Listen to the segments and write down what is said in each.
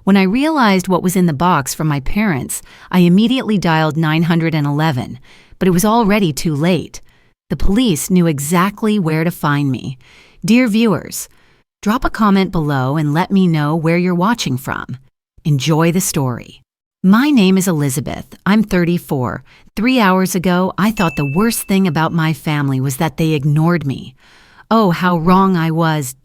When I realized what was in the box from my parents, I immediately dialed 911, but it was already too late. The police knew exactly where to find me. Dear viewers, drop a comment below and let me know where you're watching from. Enjoy the story. My name is Elizabeth. I'm 34. 3 hours ago, I thought the worst thing about my family was that they ignored me. Oh, how wrong I was.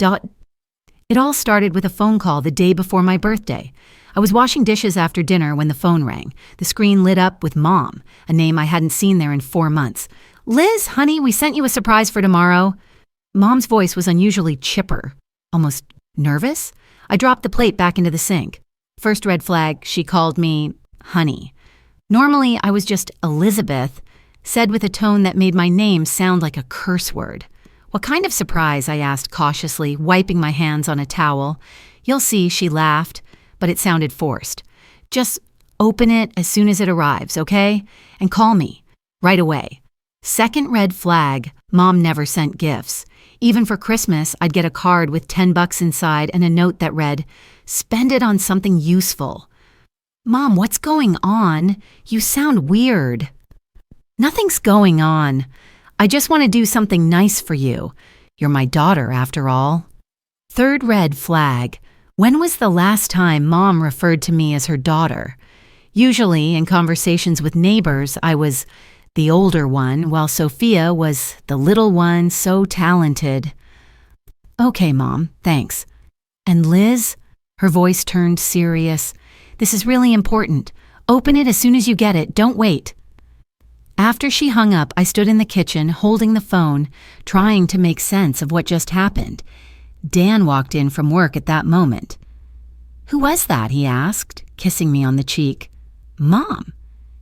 It all started with a phone call the day before my birthday. I was washing dishes after dinner when the phone rang. The screen lit up with Mom, a name I hadn't seen there in 4 months. Liz, honey, we sent you a surprise for tomorrow. Mom's voice was unusually chipper, almost nervous. I dropped the plate back into the sink. First red flag, she called me honey. Normally, I was just Elizabeth, said with a tone that made my name sound like a curse word. What kind of surprise? I asked cautiously, wiping my hands on a towel. You'll see, she laughed, but it sounded forced. Just open it as soon as it arrives, okay? And call me right away. Second red flag, Mom never sent gifts. Even for Christmas, I'd get a card with $10 inside and a note that read, "Spend it on something useful." Mom, what's going on? You sound weird. Nothing's going on. I just want to do something nice for you. You're my daughter, after all. Third red flag. When was the last time Mom referred to me as her daughter? Usually, in conversations with neighbors, I was the older one, while Sophia was the little one, so talented. Okay, Mom, thanks. And Liz? Her voice turned serious. This is really important. Open it as soon as you get it. Don't wait. After she hung up, I stood in the kitchen, holding the phone, trying to make sense of what just happened. Dan walked in from work at that moment. Who was that? He asked, kissing me on the cheek. Mom.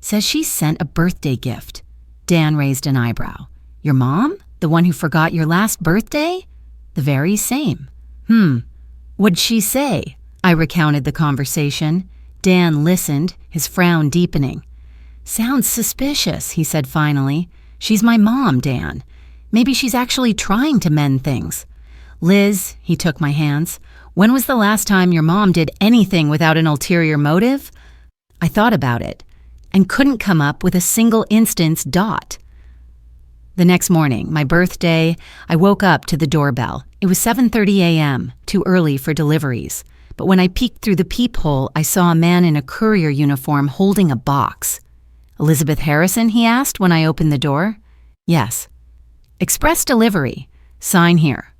Says she sent a birthday gift. Dan raised an eyebrow. Your mom? The one who forgot your last birthday? The very same. What'd she say? I recounted the conversation. Dan listened, his frown deepening. Sounds suspicious, he said finally. She's my mom, Dan. Maybe she's actually trying to mend things. Liz, he took my hands, when was the last time your mom did anything without an ulterior motive? I thought about it and couldn't come up with a single instance. The next morning, my birthday, I woke up to the doorbell. It was 7:30 a.m., too early for deliveries. But when I peeked through the peephole, I saw a man in a courier uniform holding a box. Elizabeth Harrison, he asked when I opened the door. Yes. Express delivery. Sign here.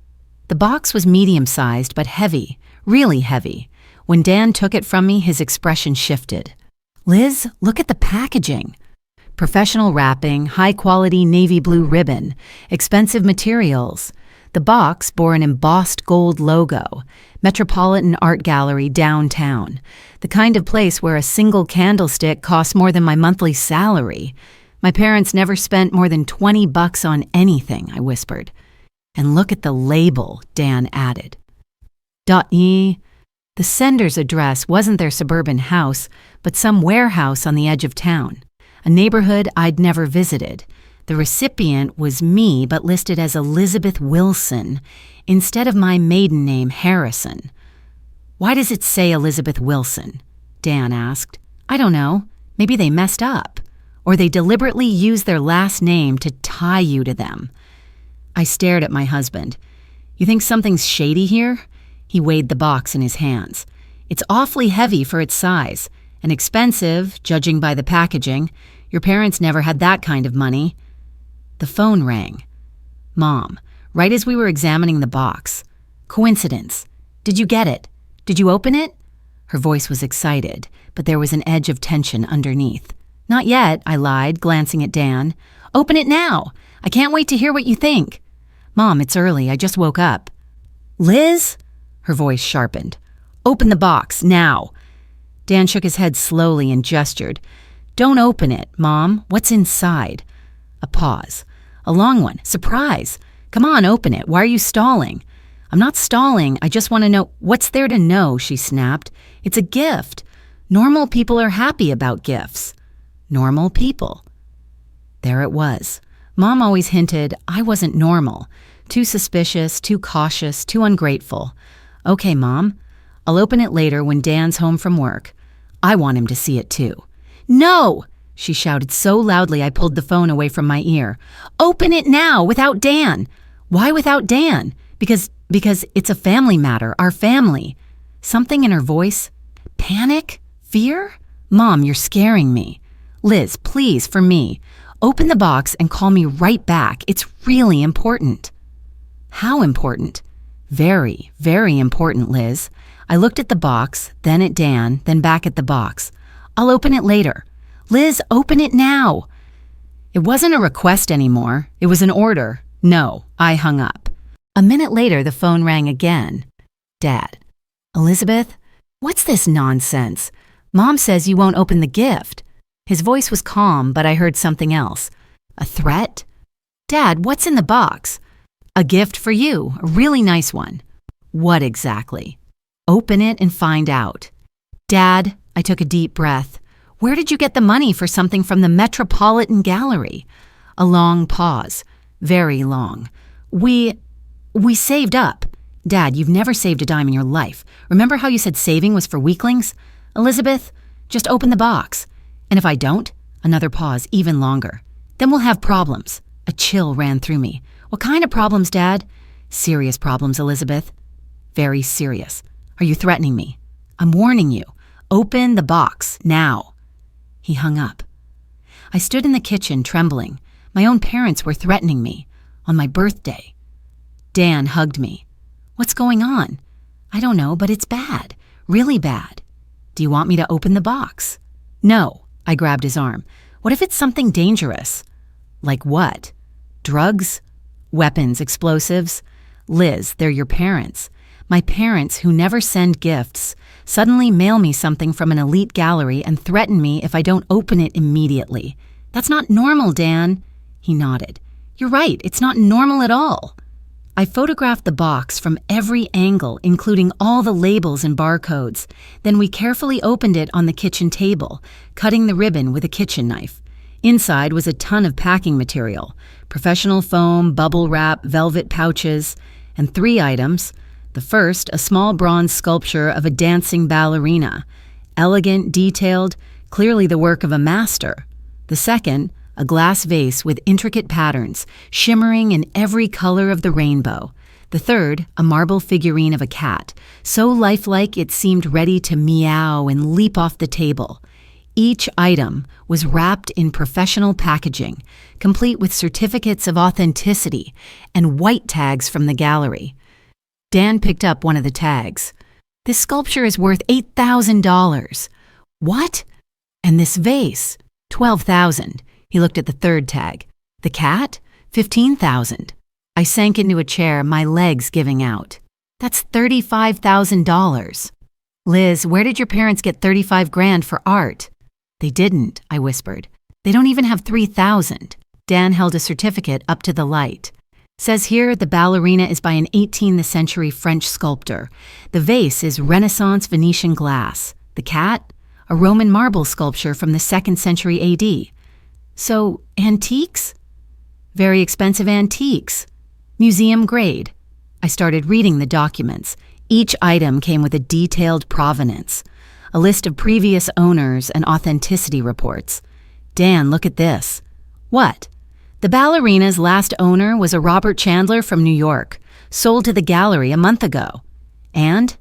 The box was medium-sized but heavy, really heavy. When Dan took it from me, his expression shifted. Liz, look at the packaging. Professional wrapping, high-quality navy blue ribbon, expensive materials. The box bore an embossed gold logo, Metropolitan Art Gallery downtown, the kind of place where a single candlestick costs more than my monthly salary. My parents never spent more than $20 on anything, I whispered. And look at the label, Dan added. The sender's address wasn't their suburban house, but some warehouse on the edge of town, a neighborhood I'd never visited. The recipient was me, but listed as Elizabeth Wilson instead of my maiden name, Harrison. Why does it say Elizabeth Wilson? Dan asked. I don't know. Maybe they messed up. Or they deliberately used their last name to tie you to them. I stared at my husband. You think something's shady here? He weighed the box in his hands. It's awfully heavy for its size, and expensive, judging by the packaging. Your parents never had that kind of money. The phone rang. Mom, right as we were examining the box. Coincidence. Did you get it? Did you open it? Her voice was excited, but there was an edge of tension underneath. Not yet, I lied, glancing at Dan. Open it now. I can't wait to hear what you think. Mom, it's early. I just woke up. Liz? Her voice sharpened. Open the box, now. Dan shook his head slowly and gestured. Don't open it, Mom. What's inside? A pause. A long one. Surprise. Come on, open it. Why are you stalling? I'm not stalling. I just want to know. What's there to know? She snapped. It's a gift. Normal people are happy about gifts. Normal people. There it was. Mom always hinted I wasn't normal. Too suspicious, too cautious, too ungrateful. Okay, Mom. I'll open it later when Dan's home from work. I want him to see it too. No! She shouted so loudly I pulled the phone away from my ear. Open it now, without Dan. Why without Dan? Because it's a family matter, our family. Something in her voice. Panic? Fear? Mom, you're scaring me. Liz, please, for me. Open the box and call me right back. It's really important. How important? Very, very important, Liz. I looked at the box, then at Dan, then back at the box. I'll open it later. Liz, open it now. It wasn't a request anymore. It was an order. No, I hung up. A minute later, the phone rang again. Dad. Elizabeth? What's this nonsense? Mom says you won't open the gift. His voice was calm, but I heard something else. A threat? Dad, what's in the box? A gift for you, a really nice one. What exactly? Open it and find out. Dad, I took a deep breath. Where did you get the money for something from the Metropolitan Gallery? A long pause. Very long. We saved up. Dad, you've never saved a dime in your life. Remember how you said saving was for weaklings? Elizabeth, just open the box. And if I don't? Another pause, even longer. Then we'll have problems. A chill ran through me. What kind of problems, Dad? Serious problems, Elizabeth. Very serious. Are you threatening me? I'm warning you. Open the box, now. He hung up. I stood in the kitchen, trembling. My own parents were threatening me. On my birthday. Dan hugged me. What's going on? I don't know, but it's bad. Really bad. Do you want me to open the box? No. I grabbed his arm. What if it's something dangerous? Like what? Drugs? Weapons, explosives? Liz, they're your parents. My parents, who never send gifts, suddenly mail me something from an elite gallery and threaten me if I don't open it immediately. That's not normal, Dan. He nodded. You're right, it's not normal at all. I photographed the box from every angle, including all the labels and barcodes. Then we carefully opened it on the kitchen table, cutting the ribbon with a kitchen knife. Inside was a ton of packing material, professional foam, bubble wrap, velvet pouches, and 3 items. The first, a small bronze sculpture of a dancing ballerina, elegant, detailed, clearly the work of a master. The second, a glass vase with intricate patterns, shimmering in every color of the rainbow. The third, a marble figurine of a cat, so lifelike it seemed ready to meow and leap off the table. Each item was wrapped in professional packaging, complete with certificates of authenticity and white tags from the gallery. Dan picked up one of the tags. This sculpture is worth $8,000. What? And this vase, $12,000. He looked at the third tag. The cat? $15,000. I sank into a chair, my legs giving out. That's $35,000. Liz, where did your parents get $35,000 for art? They didn't, I whispered. They don't even have $3,000. Dan held a certificate up to the light. Says here the ballerina is by an 18th century French sculptor. The vase is Renaissance Venetian glass. The cat? A Roman marble sculpture from the 2nd century AD. So, antiques? Very expensive antiques. Museum grade. I started reading the documents. Each item came with a detailed provenance, a list of previous owners and authenticity reports. Dan, look at this. What? The ballerina's last owner was a Robert Chandler from New York, sold to the gallery a month ago. And?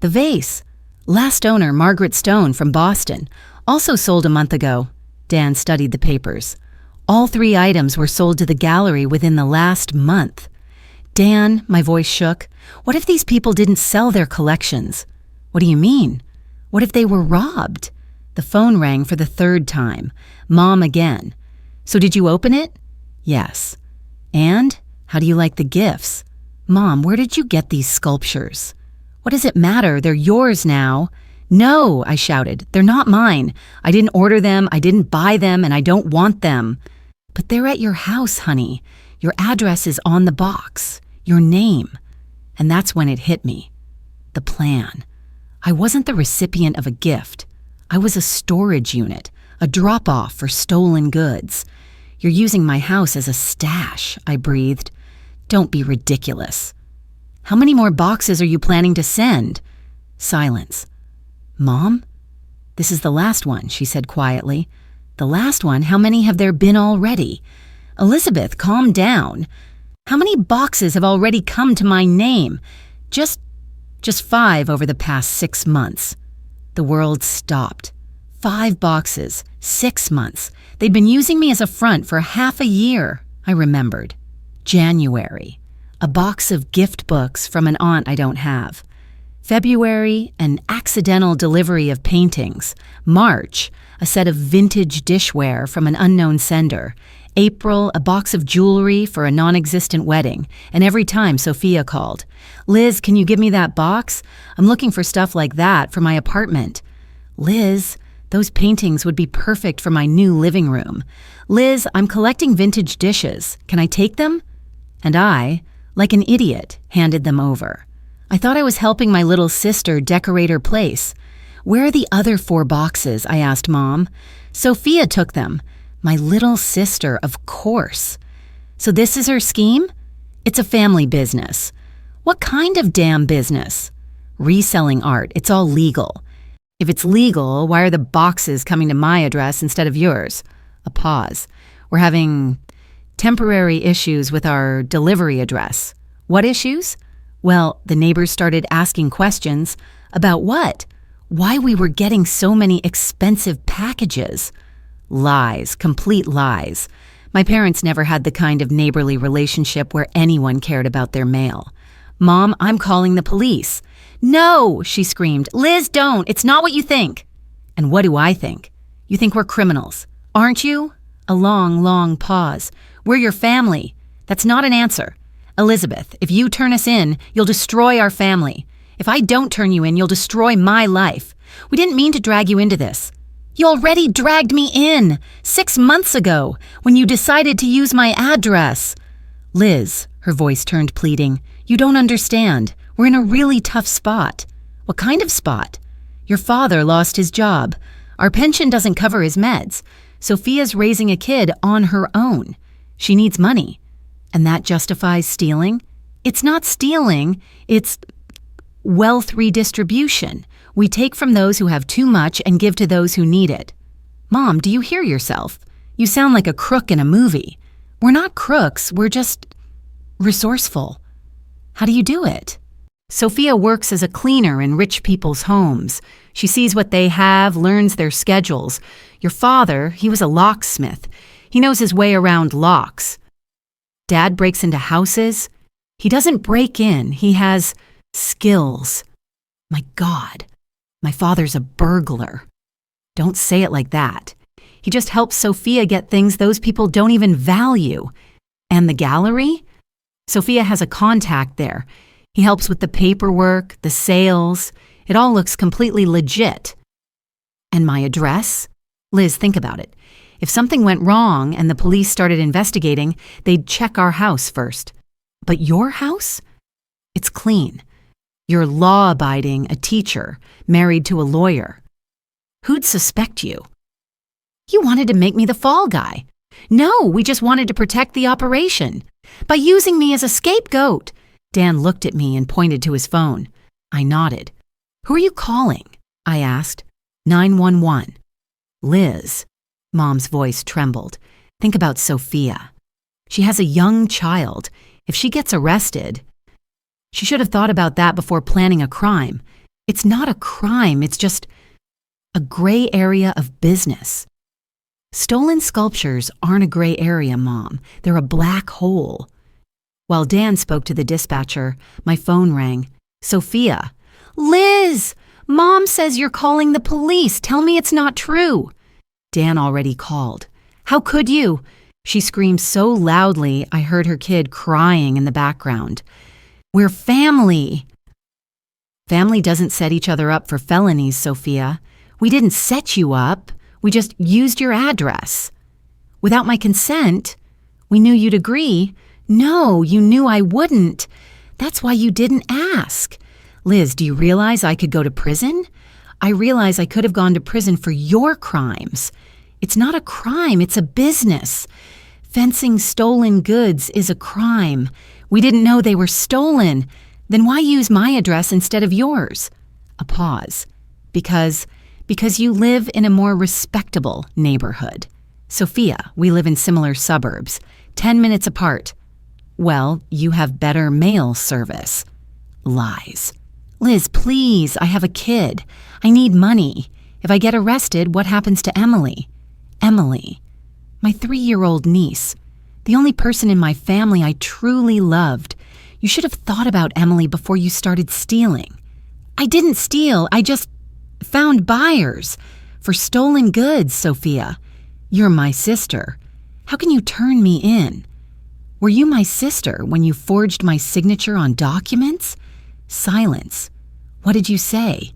The vase. Last owner, Margaret Stone from Boston, also sold a month ago. Dan studied the papers. All 3 items were sold to the gallery within the last month. Dan, my voice shook, what if these people didn't sell their collections? What do you mean? What if they were robbed? The phone rang for the 3rd time. Mom again. So did you open it? Yes. And? How do you like the gifts? Mom, where did you get these sculptures? What does it matter? They're yours now. No, I shouted. They're not mine. I didn't order them, I didn't buy them, and I don't want them. But they're at your house, honey. Your address is on the box. Your name. And that's when it hit me. The plan. I wasn't the recipient of a gift. I was a storage unit, a drop-off for stolen goods. You're using my house as a stash, I breathed. Don't be ridiculous. How many more boxes are you planning to send? Silence. Mom? This is the last one, she said quietly. The last one? How many have there been already? Elizabeth, calm down. How many boxes have already come to my name? Just 5 over the past 6 months. The world stopped. 5 boxes, 6 months. They'd been using me as a front for half a year, I remembered. January. A box of gift books from an aunt I don't have. February, an accidental delivery of paintings. March, a set of vintage dishware from an unknown sender. April, a box of jewelry for a non-existent wedding. And every time Sophia called, Liz, can you give me that box? I'm looking for stuff like that for my apartment. Liz, those paintings would be perfect for my new living room. Liz, I'm collecting vintage dishes. Can I take them? And I, like an idiot, handed them over. I thought I was helping my little sister decorate her place. Where are the other 4 boxes? I asked Mom. Sophia took them. My little sister, of course. So this is her scheme? It's a family business. What kind of damn business? Reselling art. It's all legal. If it's legal, why are the boxes coming to my address instead of yours? A pause. We're having temporary issues with our delivery address. What issues? Well, the neighbors started asking questions. About what? Why we were getting so many expensive packages. Lies, complete lies. My parents never had the kind of neighborly relationship where anyone cared about their mail. Mom, I'm calling the police. No, she screamed. Liz, don't. It's not what you think. And what do I think? You think we're criminals, aren't you? A long, long pause. We're your family. That's not an answer. Elizabeth, if you turn us in, you'll destroy our family. If I don't turn you in, you'll destroy my life. We didn't mean to drag you into this. You already dragged me in 6 months ago when you decided to use my address. Liz, her voice turned pleading, you don't understand. We're in a really tough spot. What kind of spot? Your father lost his job. Our pension doesn't cover his meds. Sophia's raising a kid on her own. She needs money. And that justifies stealing? It's not stealing, it's wealth redistribution. We take from those who have too much and give to those who need it. Mom, do you hear yourself? You sound like a crook in a movie. We're not crooks, we're just resourceful. How do you do it? Sophia works as a cleaner in rich people's homes. She sees what they have, learns their schedules. Your father, he was a locksmith. He knows his way around locks. Dad breaks into houses. He doesn't break in, he has skills. My God, my father's a burglar. Don't say it like that. He just helps Sophia get things those people don't even value. And the gallery? Sophia has a contact there. He helps with the paperwork, the sales. It all looks completely legit. And my address? Liz, think about it. If something went wrong and the police started investigating, they'd check our house first. But your house? It's clean. You're law-abiding, a teacher, married to a lawyer. Who'd suspect you? You wanted to make me the fall guy. No, we just wanted to protect the operation. By using me as a scapegoat. Dan looked at me and pointed to his phone. I nodded. Who are you calling? I asked. 911. Liz. Mom's voice trembled. Think about Sophia. She has a young child. If she gets arrested, she should have thought about that before planning a crime. It's not a crime, it's just a gray area of business. Stolen sculptures aren't a gray area, Mom. They're a black hole. While Dan spoke to the dispatcher, my phone rang. Sophia. Liz! Mom says you're calling the police. Tell me it's not true. Dan already called. How could you? She screamed so loudly I heard her kid crying in the background. We're family. Family doesn't set each other up for felonies, Sophia. We didn't set you up. We just used your address. Without my consent? We knew you'd agree. No, you knew I wouldn't. That's why you didn't ask. Liz, do you realize I could go to prison? I realize I could have gone to prison for your crimes. It's not a crime, it's a business. Fencing stolen goods is a crime. We didn't know they were stolen. Then why use my address instead of yours? A pause. Because you live in a more respectable neighborhood. Sophia, we live in similar suburbs, 10 minutes apart. Well, you have better mail service. Lies. Liz, please, I have a kid. I need money. If I get arrested, what happens to Emily? Emily. My 3-year-old niece. The only person in my family I truly loved. You should have thought about Emily before you started stealing. I didn't steal. I just found buyers for stolen goods, Sophia. You're my sister. How can you turn me in? Were you my sister when you forged my signature on documents? Silence. What did you say?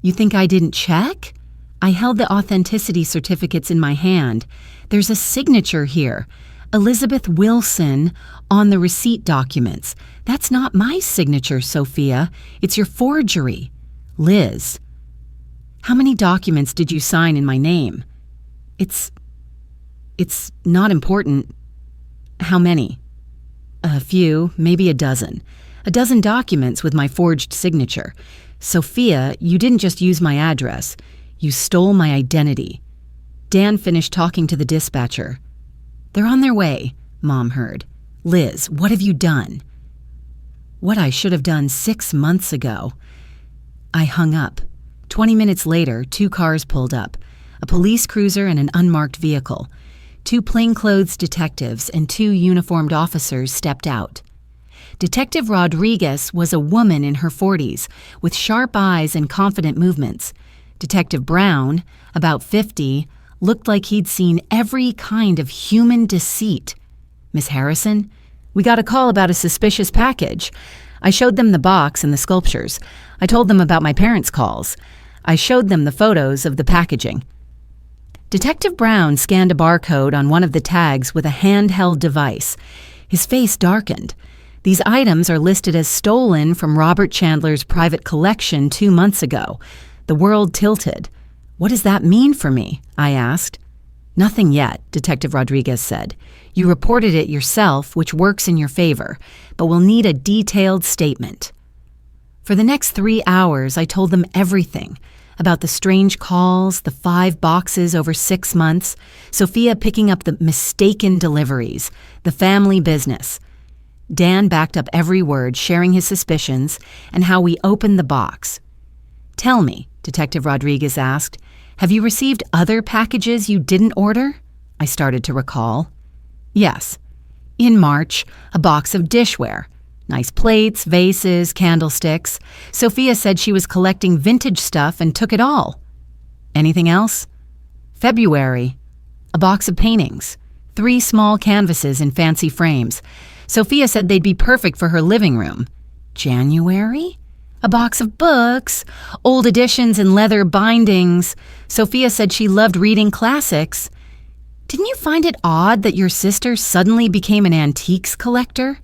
You think I didn't check? I held the authenticity certificates in my hand. There's a signature here. Elizabeth Wilson on the receipt documents. That's not my signature, Sophia. It's your forgery. Liz. How many documents did you sign in my name? It's not important. How many? A few, maybe a dozen. A dozen documents with my forged signature. Sophia, you didn't just use my address. You stole my identity. Dan finished talking to the dispatcher. They're on their way, Mom heard. Liz, what have you done? What I should have done 6 months ago. I hung up. 20 minutes later, 2 cars pulled up. A police cruiser and an unmarked vehicle. 2 plainclothes detectives and 2 uniformed officers stepped out. Detective Rodriguez was a woman in her 40s, with sharp eyes and confident movements. Detective Brown, about 50, looked like he'd seen every kind of human deceit. Miss Harrison, we got a call about a suspicious package. I showed them the box and the sculptures. I told them about my parents' calls. I showed them the photos of the packaging. Detective Brown scanned a barcode on one of the tags with a handheld device. His face darkened. These items are listed as stolen from Robert Chandler's private collection 2 months ago. The world tilted. What does that mean for me? I asked. Nothing yet, Detective Rodriguez said. You reported it yourself, which works in your favor, but we'll need a detailed statement. For the next 3 hours, I told them everything. About the strange calls, the 5 boxes over 6 months, Sophia picking up the mistaken deliveries, the family business. Dan backed up every word, sharing his suspicions and how we opened the box. Tell me, Detective Rodriguez asked, have you received other packages you didn't order? I started to recall. Yes. In March, a box of dishware. Nice plates, vases, candlesticks. Sophia said she was collecting vintage stuff and took it all. Anything else? February. A box of paintings. 3 small canvases in fancy frames. Sophia said they'd be perfect for her living room. January? A box of books, old editions in leather bindings. Sophia said she loved reading classics. Didn't you find it odd that your sister suddenly became an antiques collector?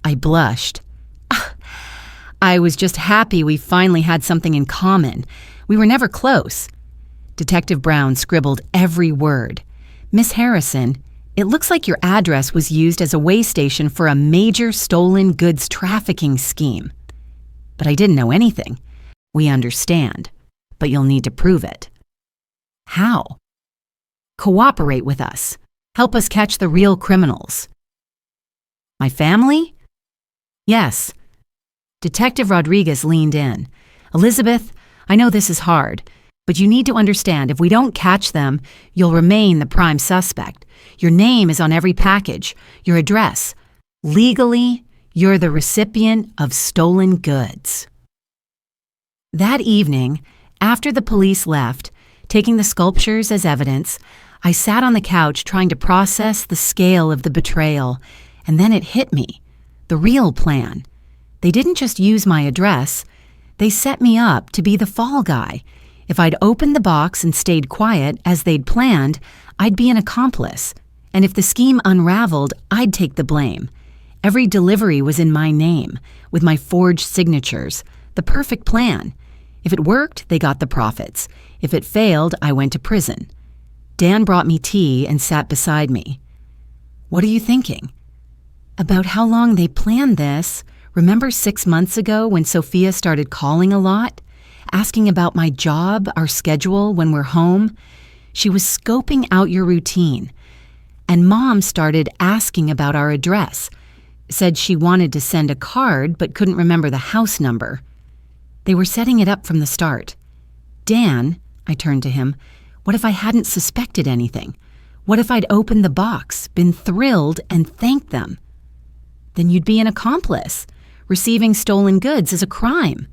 I blushed. I was just happy we finally had something in common. We were never close. Detective Brown scribbled every word. Miss Harrison, it looks like your address was used as a way station for a major stolen goods trafficking scheme. But I didn't know anything. We understand, but you'll need to prove it. How? Cooperate with us. Help us catch the real criminals. My family? Yes. Detective Rodriguez leaned in. Elizabeth, I know this is hard, but you need to understand if we don't catch them, you'll remain the prime suspect. Your name is on every package, your address. Legally, you're the recipient of stolen goods. That evening, after the police left, taking the sculptures as evidence, I sat on the couch trying to process the scale of the betrayal, and then it hit me. The real plan. They didn't just use my address. They set me up to be the fall guy. If I'd opened the box and stayed quiet, as they'd planned, I'd be an accomplice. And if the scheme unraveled, I'd take the blame. Every delivery was in my name, with my forged signatures. The perfect plan. If it worked, they got the profits. If it failed, I went to prison. Dan brought me tea and sat beside me. What are you thinking? About how long they planned this. Remember 6 months ago when Sophia started calling a lot? asking about my job, our schedule, when we're home. She was scoping out your routine. And Mom started asking about our address. Said she wanted to send a card but couldn't remember the house number. They were setting it up from the start. Dan, I turned to him, what if I hadn't suspected anything? What if I'd opened the box, been thrilled, and thanked them? Then you'd be an accomplice. Receiving stolen goods is a crime.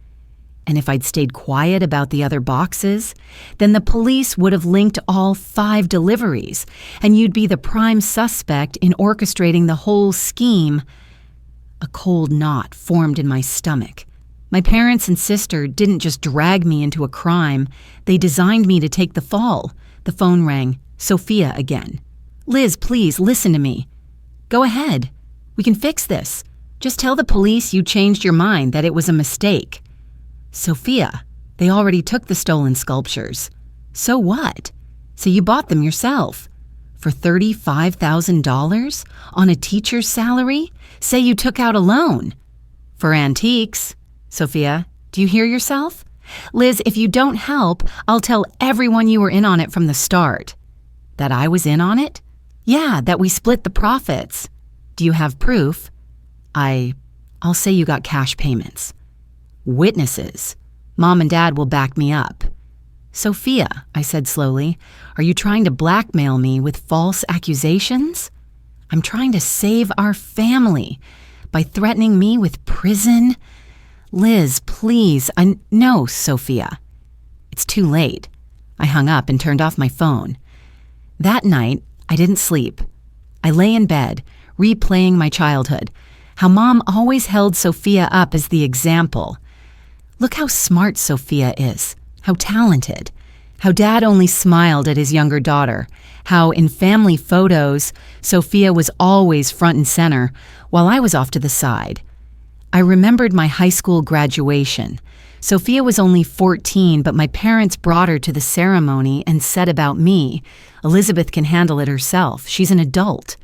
And if I'd stayed quiet about the other boxes, then the police would have linked all 5 deliveries, and you'd be the prime suspect in orchestrating the whole scheme. A cold knot formed in my stomach. My parents and sister didn't just drag me into a crime, they designed me to take the fall. The phone rang. Sophia again. Liz, please, listen to me. Go ahead. We can fix this. Just tell the police you changed your mind, that it was a mistake. Sophia, they already took the stolen sculptures. So what? So you bought them yourself. For $35,000? On a teacher's salary? Say you took out a loan. For antiques. Sophia, do you hear yourself? Liz, if you don't help, I'll tell everyone you were in on it from the start. That I was in on it? Yeah, that we split the profits. Do you have proof? I'll say you got cash payments. Witnesses. Mom and Dad will back me up. Sophia, I said slowly, are you trying to blackmail me with false accusations? I'm trying to save our family by threatening me with prison. Liz, please. No, Sophia. It's too late. I hung up and turned off my phone. That night, I didn't sleep. I lay in bed, replaying my childhood, how Mom always held Sophia up as the example. Look how smart Sophia is, how talented, how Dad only smiled at his younger daughter, how in family photos, Sophia was always front and center while I was off to the side. I remembered my high school graduation. Sophia was only 14, but my parents brought her to the ceremony and said about me, Elizabeth can handle it herself. She's an adult.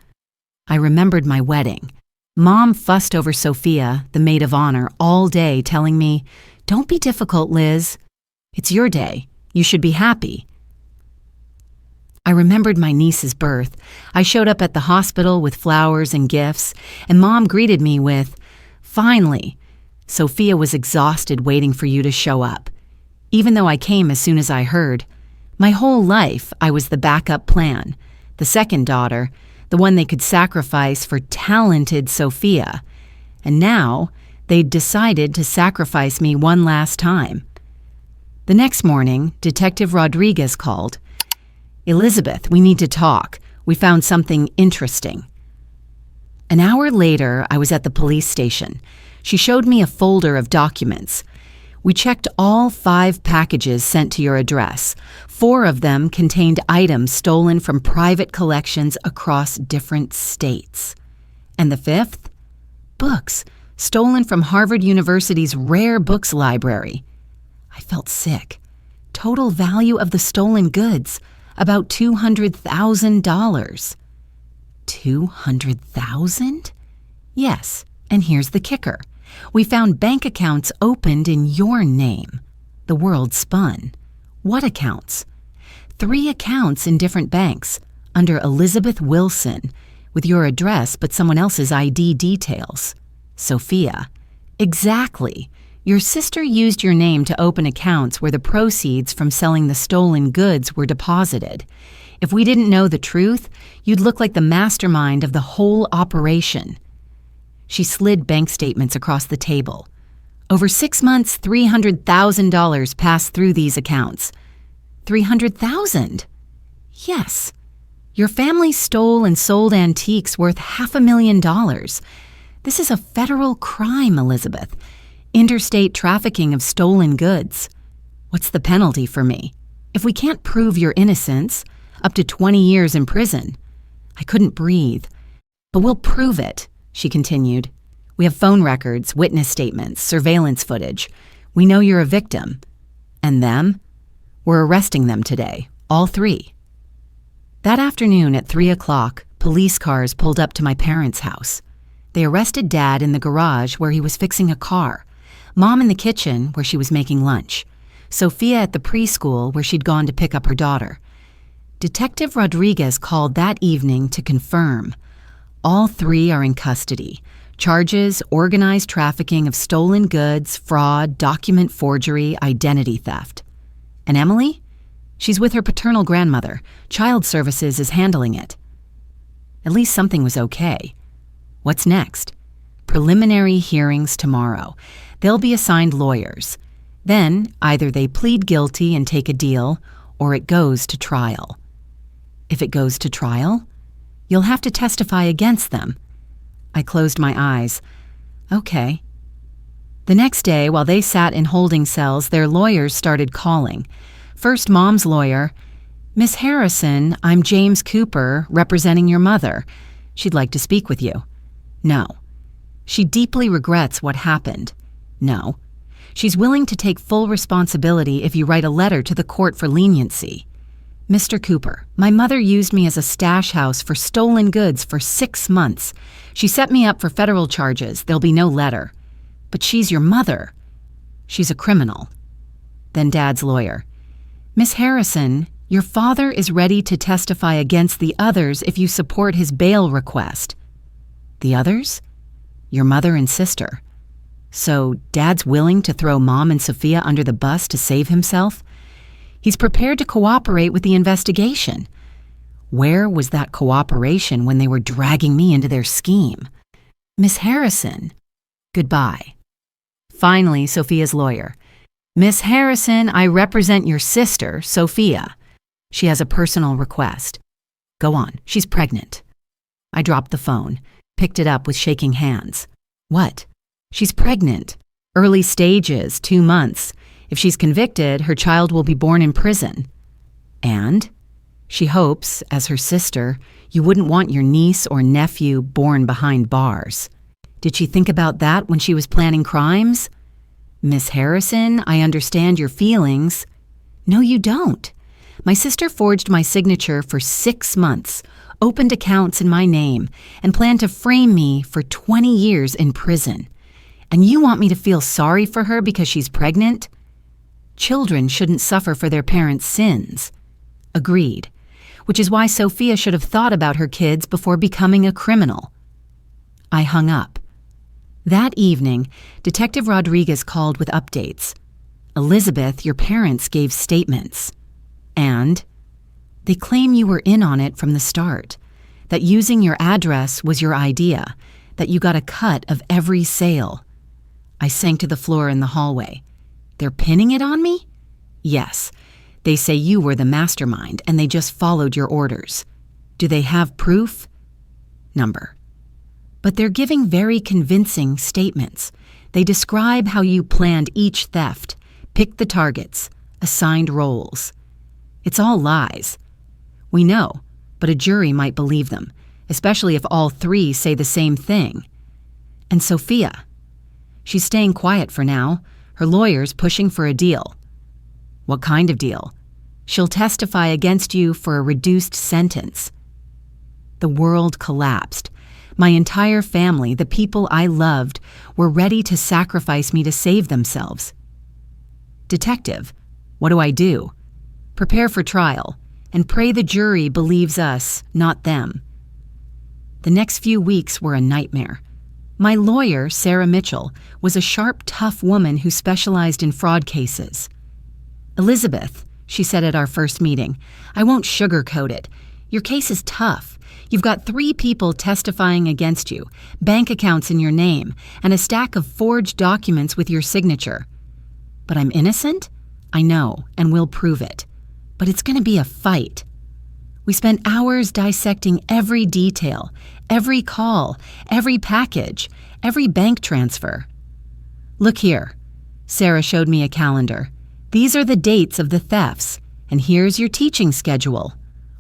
I remembered my wedding. Mom fussed over Sophia, the maid of honor, all day, telling me, don't be difficult, Liz. It's your day. You should be happy. I remembered my niece's birth. I showed up at the hospital with flowers and gifts, and Mom greeted me with, finally. Sophia was exhausted waiting for you to show up. Even though I came as soon as I heard, my whole life I was the backup plan, the second daughter, the one they could sacrifice for talented Sophia. And now they'd decided to sacrifice me one last time. The next morning, Detective Rodriguez called. Elizabeth, we need to talk. We found something interesting. An hour later, I was at the police station. She showed me a folder of documents. We checked all 5 packages sent to your address. 4 of them contained items stolen from private collections across different states. And the 5th? Books stolen from Harvard University's rare books library. I felt sick. Total value of the stolen goods, about $200,000. $200,000? Yes, and here's the kicker. We found bank accounts opened in your name. The world spun. What accounts? 3 accounts in different banks, under Elizabeth Wilson, with your address but someone else's ID details. Sophia. Exactly. Your sister used your name to open accounts where the proceeds from selling the stolen goods were deposited. If we didn't know the truth, you'd look like the mastermind of the whole operation. She slid bank statements across the table. Over 6 months, $300,000 passed through these accounts. $300,000? Yes. Your family stole and sold antiques worth $500,000. This is a federal crime, Elizabeth. Interstate trafficking of stolen goods. What's the penalty for me? If we can't prove your innocence, up to 20 years in prison. I couldn't breathe. But we'll prove it, she continued. We have phone records, witness statements, surveillance footage. We know you're a victim. And them? We're arresting them today, all 3. That afternoon at 3 o'clock, police cars pulled up to my parents' house. They arrested Dad in the garage where he was fixing a car, Mom in the kitchen where she was making lunch. Sophia at the preschool where she'd gone to pick up her daughter. Detective Rodriguez called that evening to confirm. All three are in custody. Charges: organized trafficking of stolen goods, fraud, document forgery, identity theft. And Emily? She's with her paternal grandmother. Child Services is handling it. At least something was okay. What's next? Preliminary hearings tomorrow. They'll be assigned lawyers. Then either they plead guilty and take a deal, or it goes to trial. If it goes to trial, you'll have to testify against them. I closed my eyes. Okay. The next day, while they sat in holding cells, their lawyers started calling. First, Mom's lawyer. Miss Harrison, I'm James Cooper, representing your mother. She'd like to speak with you. No. She deeply regrets what happened. No. She's willing to take full responsibility if you write a letter to the court for leniency. Mr. Cooper, my mother used me as a stash house for stolen goods for 6 months. She set me up for federal charges. There'll be no letter. But she's your mother. She's a criminal. Then Dad's lawyer. Miss Harrison, your father is ready to testify against the others if you support his bail request. The others? Your mother and sister. So Dad's willing to throw Mom and Sophia under the bus to save himself? He's prepared to cooperate with the investigation. Where was that cooperation when they were dragging me into their scheme? Miss Harrison. Goodbye. Finally, Sophia's lawyer. Miss Harrison, I represent your sister, Sophia. She has a personal request. Go on, she's pregnant. I dropped the phone, picked it up with shaking hands. What? She's pregnant. Early stages, 2 months. If she's convicted, her child will be born in prison. And she hopes, as her sister, you wouldn't want your niece or nephew born behind bars. Did she think about that when she was planning crimes? Miss Harrison, I understand your feelings. No, you don't. My sister forged my signature for 6 months, opened accounts in my name, and planned to frame me for 20 years in prison. And you want me to feel sorry for her because she's pregnant? Children shouldn't suffer for their parents' sins. Agreed. Which is why Sophia should have thought about her kids before becoming a criminal. I hung up. That evening, Detective Rodriguez called with updates. Elizabeth, your parents gave statements. And they claim you were in on it from the start, that using your address was your idea, that you got a cut of every sale. I sank to the floor in the hallway. They're pinning it on me? Yes. They say you were the mastermind and they just followed your orders. Do they have proof? Number. But they're giving very convincing statements. They describe how you planned each theft, picked the targets, assigned roles. It's all lies. We know, but a jury might believe them, especially if all three say the same thing. And Sophia. She's staying quiet for now. Her lawyer's pushing for a deal. What kind of deal? She'll testify against you for a reduced sentence. The world collapsed. My entire family, the people I loved, were ready to sacrifice me to save themselves. Detective, what do I do? Prepare for trial, and pray the jury believes us, not them. The next few weeks were a nightmare. My lawyer, Sarah Mitchell, was a sharp, tough woman who specialized in fraud cases. Elizabeth, she said at our first meeting, I won't sugarcoat it. Your case is tough. You've got 3 people testifying against you, bank accounts in your name, and a stack of forged documents with your signature. But I'm innocent? I know, and we'll prove it. But it's going to be a fight. We spent hours dissecting every detail, every call, every package, every bank transfer. Look here. Sarah showed me a calendar. These are the dates of the thefts, and here's your teaching schedule.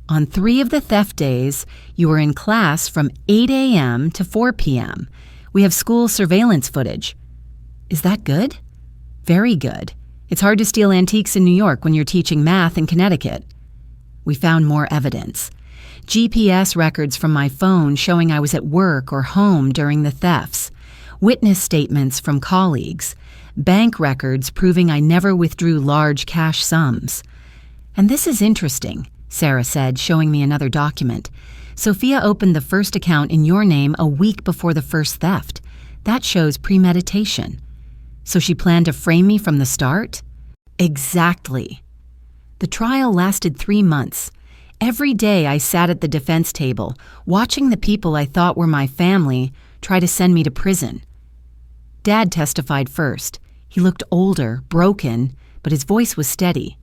On 3 of the theft days, you were in class from 8 a.m. to 4 p.m. We have school surveillance footage. Is that good? Very good. It's hard to steal antiques in New York when you're teaching math in Connecticut. We found more evidence. GPS records from my phone showing I was at work or home during the thefts. Witness statements from colleagues. bank records proving I never withdrew large cash sums. And this is interesting, Sarah said, showing me another document. Sophia opened the first account in your name a week before the first theft. That shows premeditation. So she planned to frame me from the start? Exactly. The trial lasted 3 months. Every day I sat at the defense table, watching the people I thought were my family try to send me to prison. Dad testified first. He looked older, broken, but his voice was steady.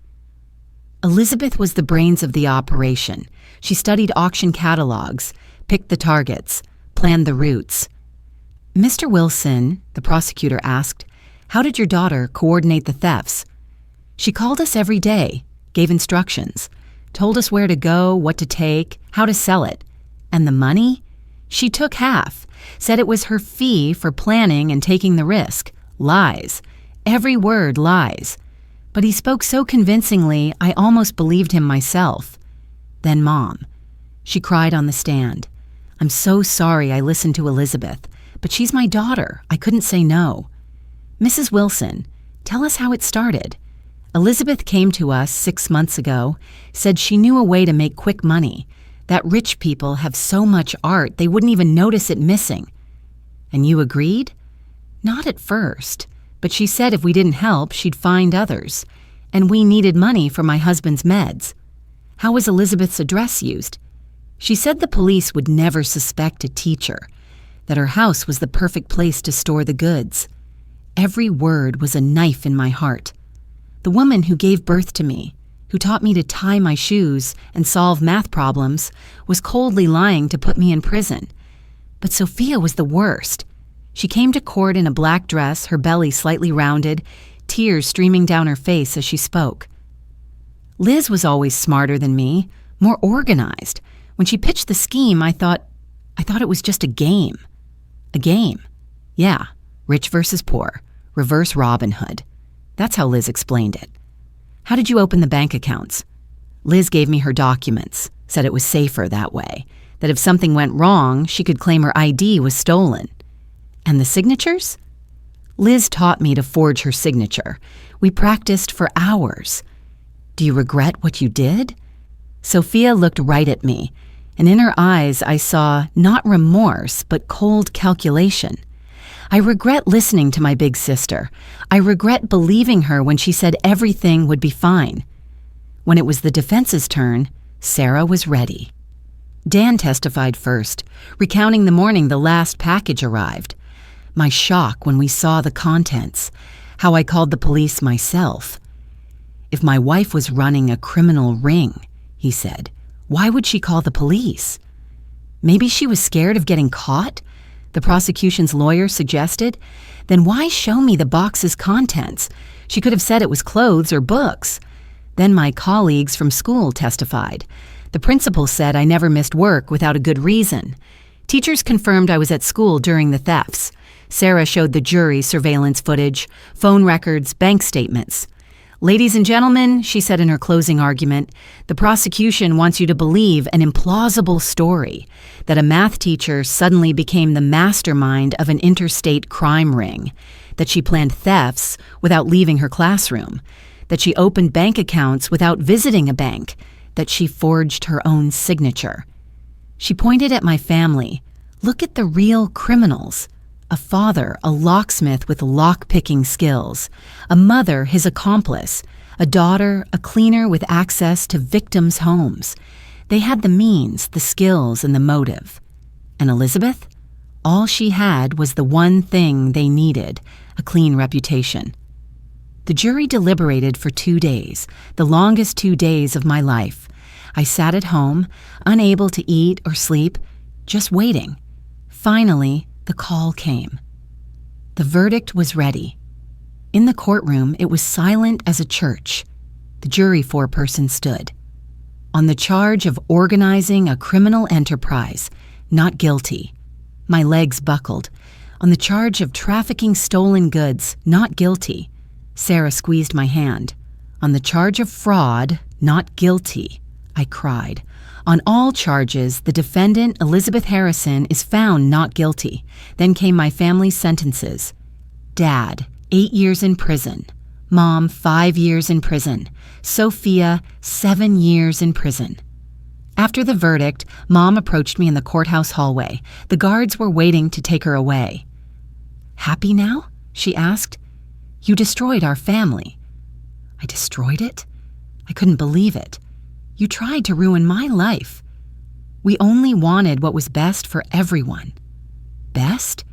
Elizabeth was the brains of the operation. She studied auction catalogs, picked the targets, planned the routes. Mr. Wilson, the prosecutor asked, how did your daughter coordinate the thefts? She called us every day, gave instructions, told us where to go, what to take, how to sell it. And the money? She took half, said it was her fee for planning and taking the risk. Lies. Every word lies. But he spoke so convincingly, I almost believed him myself. Then Mom. She cried on the stand. I'm so sorry I listened to Elizabeth, but she's my daughter. I couldn't say no. Mrs. Wilson, tell us how it started. Elizabeth came to us 6 months ago, said she knew a way to make quick money, that rich people have so much art they wouldn't even notice it missing. And you agreed? Not at first, but she said if we didn't help, she'd find others, and we needed money for my husband's meds. How was Elizabeth's address used? She said the police would never suspect a teacher, that her house was the perfect place to store the goods. Every word was a knife in my heart. The woman who gave birth to me, who taught me to tie my shoes and solve math problems, was coldly lying to put me in prison. But Sophia was the worst. She came to court in a black dress, her belly slightly rounded, tears streaming down her face as she spoke. Liz was always smarter than me, more organized. When she pitched the scheme, I thought it was just a game. A game. Yeah, rich versus poor, reverse Robin Hood. That's how Liz explained it. How did you open the bank accounts? Liz gave me her documents, said it was safer that way, that if something went wrong, she could claim her ID was stolen. And the signatures? Liz taught me to forge her signature. We practiced for hours. Do you regret what you did? Sophia looked right at me, and in her eyes I saw not remorse, but cold calculation. I regret listening to my big sister. I regret believing her when she said everything would be fine. When it was the defense's turn, Sarah was ready. Dan testified first, recounting the morning the last package arrived. My shock when we saw the contents, how I called the police myself. If my wife was running a criminal ring, he said, why would she call the police? Maybe she was scared of getting caught? The prosecution's lawyer suggested. Then why show me the box's contents? She could have said it was clothes or books. Then my colleagues from school testified. The principal said I never missed work without a good reason. Teachers confirmed I was at school during the thefts. Sarah showed the jury surveillance footage, phone records, bank statements. Ladies and gentlemen, she said in her closing argument, the prosecution wants you to believe an implausible story, that a math teacher suddenly became the mastermind of an interstate crime ring, that she planned thefts without leaving her classroom, that she opened bank accounts without visiting a bank, that she forged her own signature. She pointed at my family. Look at the real criminals. A father, a locksmith with lock-picking skills. A mother, his accomplice. A daughter, a cleaner with access to victims' homes. They had the means, the skills, and the motive. And Elizabeth? All she had was the one thing they needed, a clean reputation. The jury deliberated for 2 days, the longest 2 days of my life. I sat at home, unable to eat or sleep, just waiting. Finally, the call came. The verdict was ready. In the courtroom, it was silent as a church. The jury foreperson stood. On the charge of organizing a criminal enterprise, not guilty. My legs buckled. On the charge of trafficking stolen goods, not guilty. Sarah squeezed my hand. On the charge of fraud, not guilty. I cried. On all charges, the defendant, Elizabeth Harrison, is found not guilty. Then came my family's sentences. Dad, 8 years in prison. Mom, 5 years in prison. Sophia, 7 years in prison. After the verdict, Mom approached me in the courthouse hallway. The guards were waiting to take her away. "Happy now?" she asked. "You destroyed our family." "I destroyed it?" I couldn't believe it. "You tried to ruin my life." "We only wanted what was best for everyone." "Best?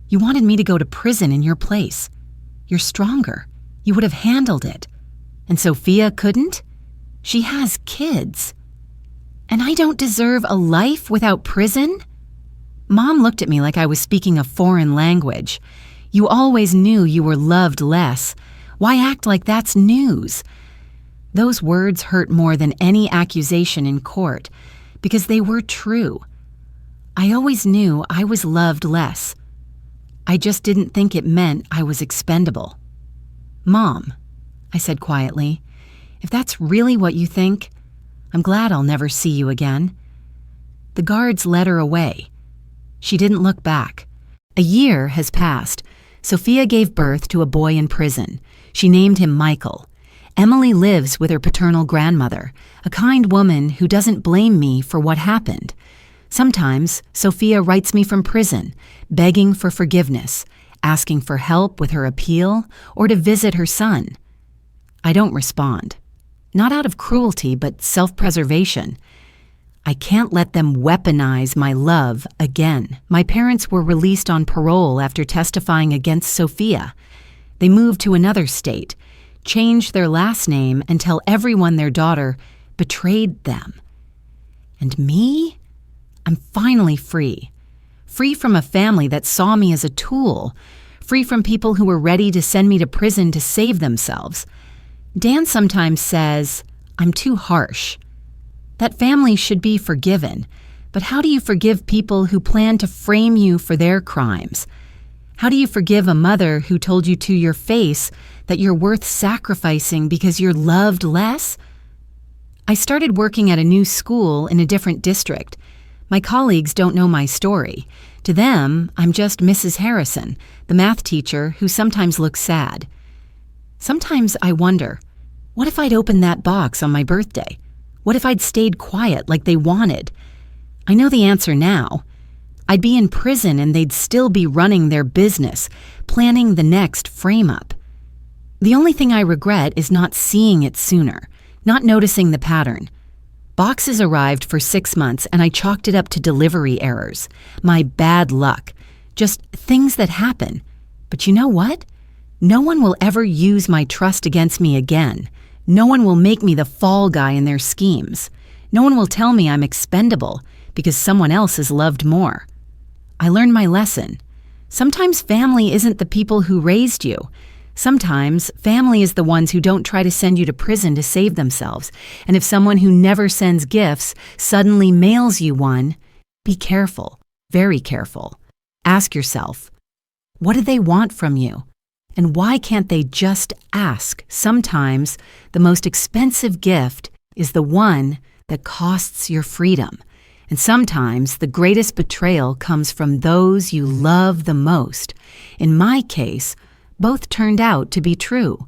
You wanted me to go to prison in your place. You're stronger. You would have handled it. And Sophia couldn't? She has kids. And I don't deserve a life without prison?" Mom looked at me like I was speaking a foreign language. "You always knew you were loved less. Why act like that's news?" Those words hurt more than any accusation in court, because they were true. I always knew I was loved less. I just didn't think it meant I was expendable. "Mom," I said quietly, "if that's really what you think, I'm glad I'll never see you again." The guards led her away. She didn't look back. A year has passed. Sophia gave birth to a boy in prison. She named him Michael. Emily lives with her paternal grandmother, a kind woman who doesn't blame me for what happened. Sometimes Sophia writes me from prison, begging for forgiveness, asking for help with her appeal, or to visit her son. I don't respond. Not out of cruelty, but self-preservation. I can't let them weaponize my love again. My parents were released on parole after testifying against Sophia. They moved to another state, changed their last name, and tell everyone their daughter betrayed them. And me? I'm finally free. Free from a family that saw me as a tool. Free from people who were ready to send me to prison to save themselves. Dan sometimes says, I'm too harsh. That family should be forgiven, but how do you forgive people who plan to frame you for their crimes? How do you forgive a mother who told you to your face that you're worth sacrificing because you're loved less? I started working at a new school in a different district. My colleagues don't know my story. To them, I'm just Mrs. Harrison, the math teacher who sometimes looks sad. Sometimes I wonder, what if I'd opened that box on my birthday? What if I'd stayed quiet like they wanted? I know the answer now. I'd be in prison and they'd still be running their business, planning the next frame-up. The only thing I regret is not seeing it sooner, not noticing the pattern. Boxes arrived for 6 months and I chalked it up to delivery errors, my bad luck, just things that happen. But you know what? No one will ever use my trust against me again. No one will make me the fall guy in their schemes. No one will tell me I'm expendable because someone else is loved more. I learned my lesson. Sometimes family isn't the people who raised you. Sometimes family is the ones who don't try to send you to prison to save themselves. And if someone who never sends gifts suddenly mails you one, be careful, very careful. Ask yourself, what do they want from you? And why can't they just ask? Sometimes the most expensive gift is the one that costs your freedom. And sometimes the greatest betrayal comes from those you love the most. In my case, both turned out to be true.